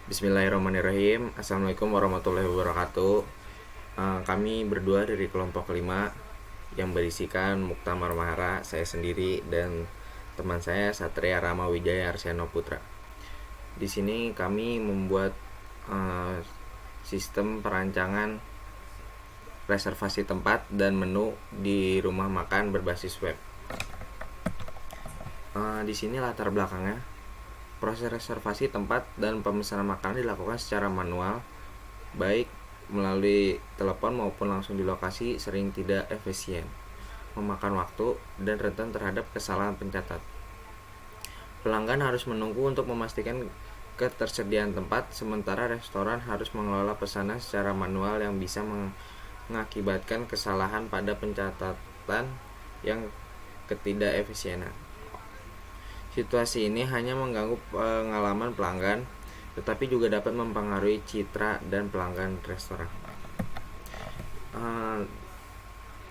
Bismillahirrahmanirrahim. Assalamualaikum warahmatullahi wabarakatuh. Kami berdua dari kelompok kelima yang berisikan Muktamar Mahara, saya sendiri, dan teman saya Satria Rama Wijaya Arsyano Putra. Di sini kami membuat sistem perancangan reservasi tempat dan menu di rumah makan berbasis web. Di sini latar belakangnya. Proses reservasi tempat dan pemesanan makanan dilakukan secara manual, baik melalui telepon maupun langsung di lokasi, sering tidak efisien, memakan waktu, dan rentan terhadap kesalahan pencatat. Pelanggan harus menunggu untuk memastikan ketersediaan tempat, sementara restoran harus mengelola pesanan secara manual yang bisa mengakibatkan kesalahan pada pencatatan yang ketidakefisienan. Situasi ini hanya mengganggu pengalaman pelanggan, tetapi juga dapat mempengaruhi citra dan pelanggan restoran.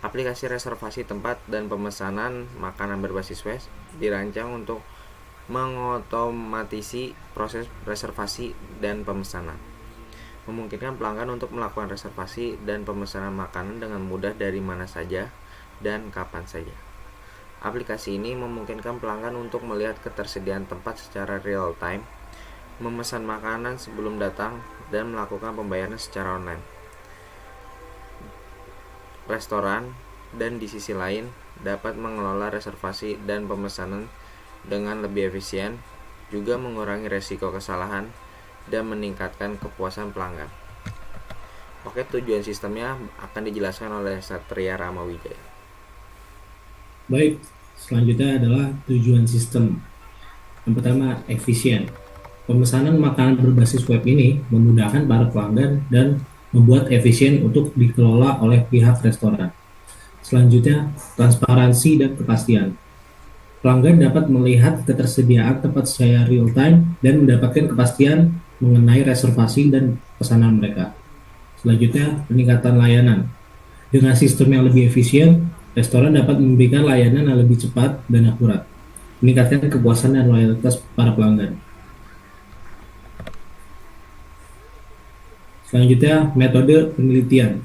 Aplikasi reservasi tempat dan pemesanan makanan berbasis web dirancang untuk mengotomatisasi proses reservasi dan pemesanan, memungkinkan pelanggan untuk melakukan reservasi dan pemesanan makanan dengan mudah dari mana saja dan kapan saja. Aplikasi ini memungkinkan pelanggan untuk melihat ketersediaan tempat secara real time, memesan makanan sebelum datang, dan melakukan pembayaran secara online. Restoran dan di sisi lain dapat mengelola reservasi dan pemesanan dengan lebih efisien, juga mengurangi resiko kesalahan dan meningkatkan kepuasan pelanggan. Oke, tujuan sistemnya akan dijelaskan oleh Satria Rama Wijaya. Baik, selanjutnya adalah tujuan sistem. Yang pertama, efisien. Pemesanan makanan berbasis web ini memudahkan para pelanggan dan membuat efisien untuk dikelola oleh pihak restoran. Selanjutnya, transparansi dan kepastian. Pelanggan dapat melihat ketersediaan tempat secara real time dan mendapatkan kepastian mengenai reservasi dan pesanan mereka. Selanjutnya, peningkatan layanan. Dengan sistem yang lebih efisien, restoran dapat memberikan layanan yang lebih cepat dan akurat, meningkatkan kepuasan dan loyalitas para pelanggan. Selanjutnya, metode penelitian.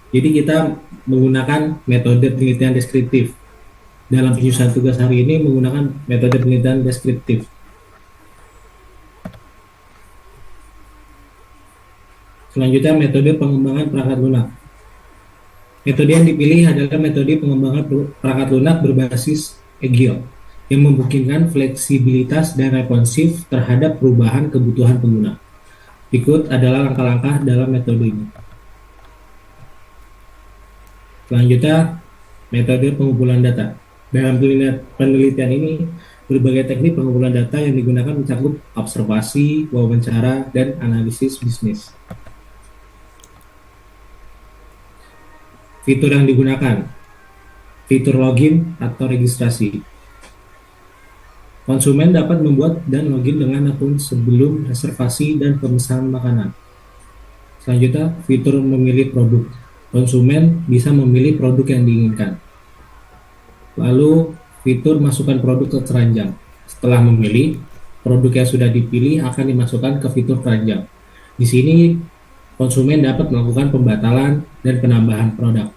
Jadi kita menggunakan metode penelitian deskriptif. Dalam penyusunan tugas hari ini menggunakan metode penelitian deskriptif. Selanjutnya, metode pengembangan perangkat lunak. Metode yang dipilih adalah metode pengembangan perangkat lunak berbasis Agile yang memungkinkan fleksibilitas dan responsif terhadap perubahan kebutuhan pengguna. Berikut adalah langkah-langkah dalam metode ini. Selanjutnya, metode pengumpulan data. Dalam penelitian ini, berbagai teknik pengumpulan data yang digunakan mencakup observasi, wawancara, dan analisis bisnis. Fitur yang digunakan, fitur login atau registrasi. Konsumen dapat membuat dan login dengan akun sebelum reservasi dan pemesanan makanan. Selanjutnya, fitur memilih produk. Konsumen bisa memilih produk yang diinginkan. Lalu, fitur masukkan produk ke keranjang. Setelah memilih, produk yang sudah dipilih akan dimasukkan ke fitur keranjang. Di sini, konsumen dapat melakukan pembatalan dan penambahan produk.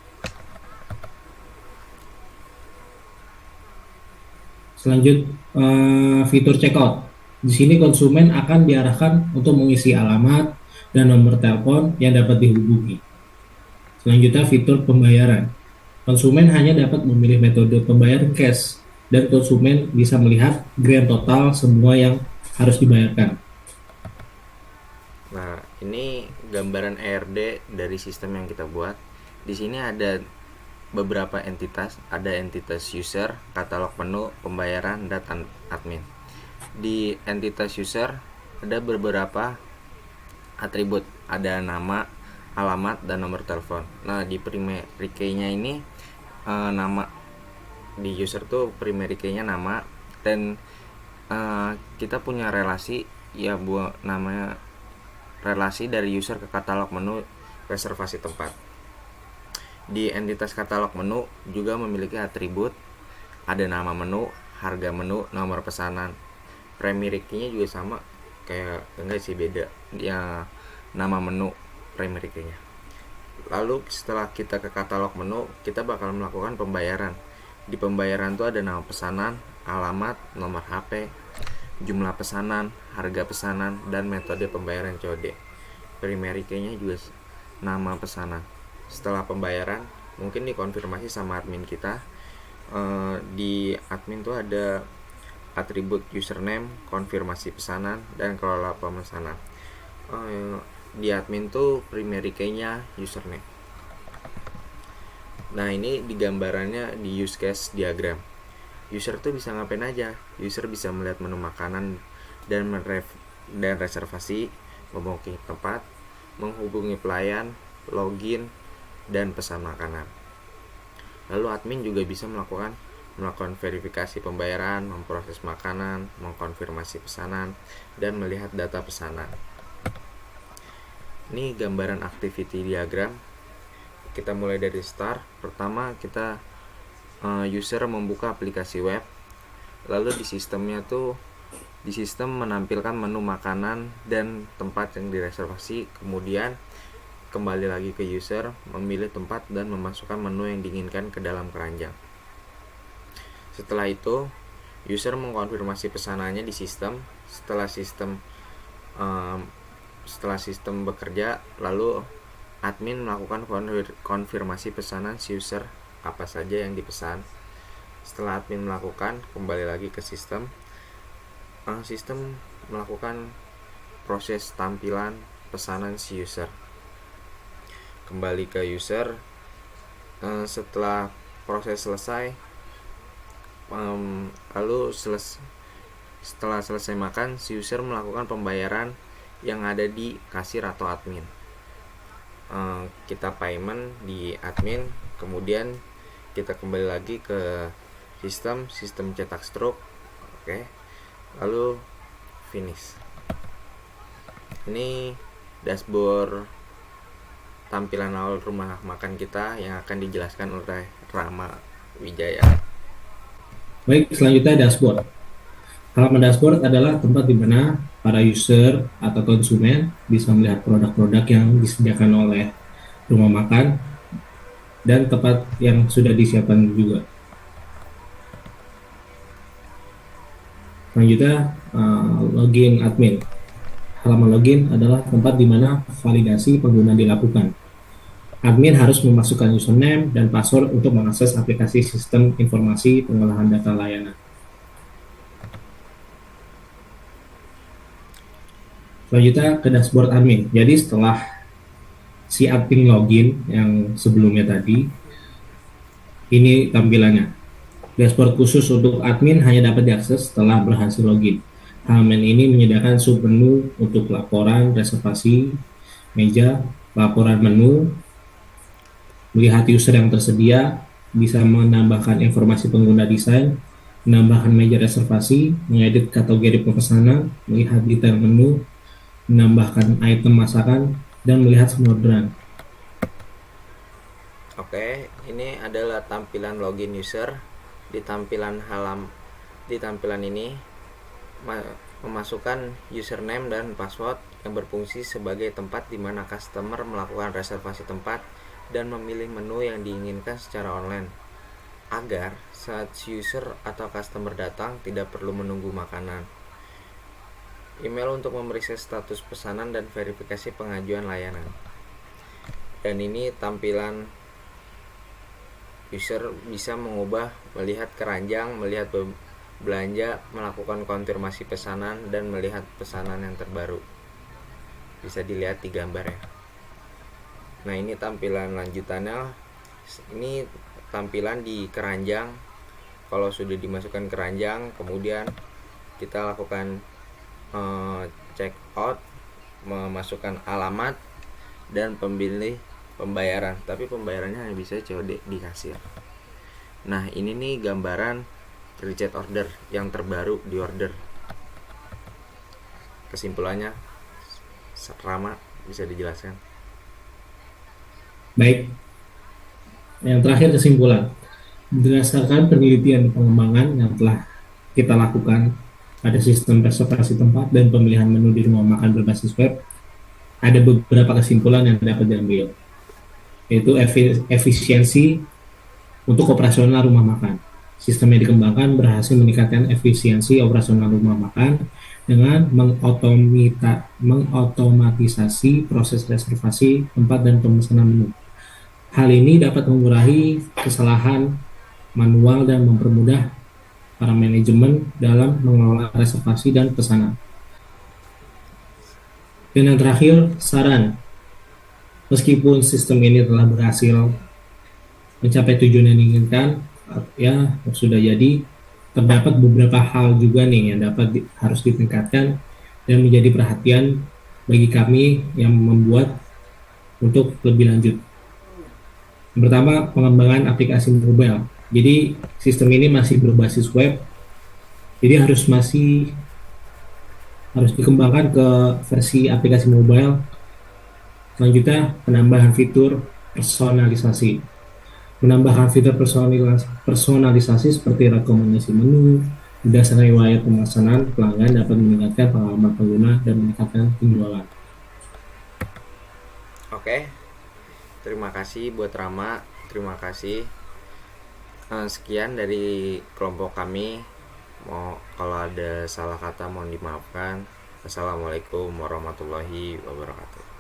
Selanjutnya, fitur checkout. Di sini konsumen akan diarahkan untuk mengisi alamat dan nomor telepon yang dapat dihubungi. Selanjutnya, fitur pembayaran. Konsumen hanya dapat memilih metode pembayaran cash dan konsumen bisa melihat grand total semua yang harus dibayarkan. Nah, ini gambaran ERD dari sistem yang kita buat. Di sini ada beberapa entitas, ada entitas user, katalog menu, pembayaran, dan admin. Di entitas user ada beberapa atribut, ada nama, alamat, dan nomor telepon. Nah, di primary key-nya ini nama di user tuh primary key-nya nama, dan kita punya relasi ya buat namanya relasi dari user ke katalog menu reservasi tempat. Di entitas katalog menu juga memiliki atribut, ada nama menu, harga menu, nomor pesanan. Primary key-nya juga sama, kayak enggak sih, beda ya, nama menu primary key-nya. Lalu setelah kita ke katalog menu, kita bakal melakukan pembayaran. Di pembayaran tuh ada nama pesanan, alamat, nomor HP, jumlah pesanan, harga pesanan, dan metode pembayaran COD. Primary key-nya juga nama pesanan. Setelah pembayaran, mungkin dikonfirmasi sama admin kita. Di admin tuh ada atribut username, konfirmasi pesanan, dan kelola pemesanan. Di admin tuh primary key-nya username. Nah, ini di gambarannya di use case diagram. User tuh bisa ngapain aja? User bisa melihat menu makanan dan reservasi, membooking tempat, menghubungi pelayan, login, dan pesan makanan. Lalu admin juga bisa melakukan verifikasi pembayaran, memproses makanan, mengkonfirmasi pesanan, dan melihat data pesanan. Ini gambaran activity diagram. Kita mulai dari start. Pertama kita user membuka aplikasi web. Lalu di sistemnya tuh, di sistem menampilkan menu makanan dan tempat yang direservasi. Kemudian kembali lagi ke user, memilih tempat dan memasukkan menu yang diinginkan ke dalam keranjang. Setelah itu user mengkonfirmasi pesanannya di sistem. Setelah sistem bekerja, lalu admin melakukan konfirmasi pesanan si user apa saja yang dipesan. Setelah admin melakukan, kembali lagi ke sistem. Sistem melakukan proses tampilan pesanan si user. Kembali ke user. Setelah proses selesai, lalu setelah selesai makan, si user melakukan pembayaran yang ada di kasir atau admin. Kita payment di admin, kemudian kita kembali lagi ke sistem cetak stroke. Oke. Lalu finish. Ini dashboard tampilan awal rumah makan kita yang akan dijelaskan oleh Rama Wijaya. Baik, selanjutnya dashboard. Halaman dashboard adalah tempat di mana para user atau konsumen bisa melihat produk-produk yang disediakan oleh rumah makan dan tempat yang sudah disiapkan juga. Selanjutnya, login admin. Halaman login adalah tempat di mana validasi pengguna dilakukan. Admin harus memasukkan username dan password untuk mengakses aplikasi sistem informasi pengolahan data layanan. Selanjutnya ke dashboard admin. Jadi setelah si admin login yang sebelumnya tadi, ini tampilannya. Dashboard khusus untuk admin hanya dapat diakses setelah berhasil login. Halaman ini menyediakan submenu untuk laporan, reservasi, meja, laporan menu, melihat user yang tersedia, bisa menambahkan informasi pengguna desain, menambahkan meja reservasi, mengedit kategori pemesanan, melihat detail menu, menambahkan item masakan, dan melihat semua orderan. Oke, ini adalah tampilan login user. Di tampilan ini memasukkan username dan password yang berfungsi sebagai tempat di mana customer melakukan reservasi tempat dan memilih menu yang diinginkan secara online, agar saat user atau customer datang tidak perlu menunggu makanan. Email untuk memeriksa status pesanan dan verifikasi pengajuan layanan. Dan ini tampilan user bisa mengubah, melihat keranjang, melihat belanja, melakukan konfirmasi pesanan, dan melihat pesanan yang terbaru. Bisa dilihat di gambar ya. Nah, ini tampilan lanjutannya. Ini tampilan di keranjang. Kalau sudah dimasukkan keranjang, kemudian kita lakukan check out, memasukkan alamat, dan pemilih pembayaran. Tapi pembayarannya hanya bisa COD di kasir. Nah, ini nih gambaran create order yang terbaru di order. Kesimpulannya, Rama bisa dijelaskan? Baik, yang terakhir kesimpulan. Berdasarkan penelitian pengembangan yang telah kita lakukan pada sistem reservasi tempat dan pemilihan menu di rumah makan berbasis web, ada beberapa kesimpulan yang dapat diambil, yaitu efisiensi untuk operasional rumah makan. Sistem yang dikembangkan berhasil meningkatkan efisiensi operasional rumah makan dengan mengotomatisasi proses reservasi tempat dan pemesanan menu. Hal ini dapat mengurangi kesalahan manual dan mempermudah para manajemen dalam mengelola reservasi dan pesanan. Dan yang terakhir, saran. Meskipun sistem ini telah berhasil mencapai tujuan yang diinginkan, ya sudah jadi, terdapat beberapa hal juga nih yang harus ditingkatkan dan menjadi perhatian bagi kami yang membuat untuk lebih lanjut. Yang pertama, pengembangan aplikasi mobile. Jadi sistem ini masih berbasis web, jadi harus dikembangkan ke versi aplikasi mobile. Selanjutnya, penambahan fitur personalisasi. Menambahkan fitur personalisasi seperti rekomendasi menu, berdasarkan riwayat pemesanan pelanggan dapat meningkatkan pengalaman pengguna dan meningkatkan penjualan. Oke, terima kasih buat Rama, terima kasih. Sekian dari kelompok kami. Kalau ada salah kata mohon dimaafkan. Assalamualaikum warahmatullahi wabarakatuh.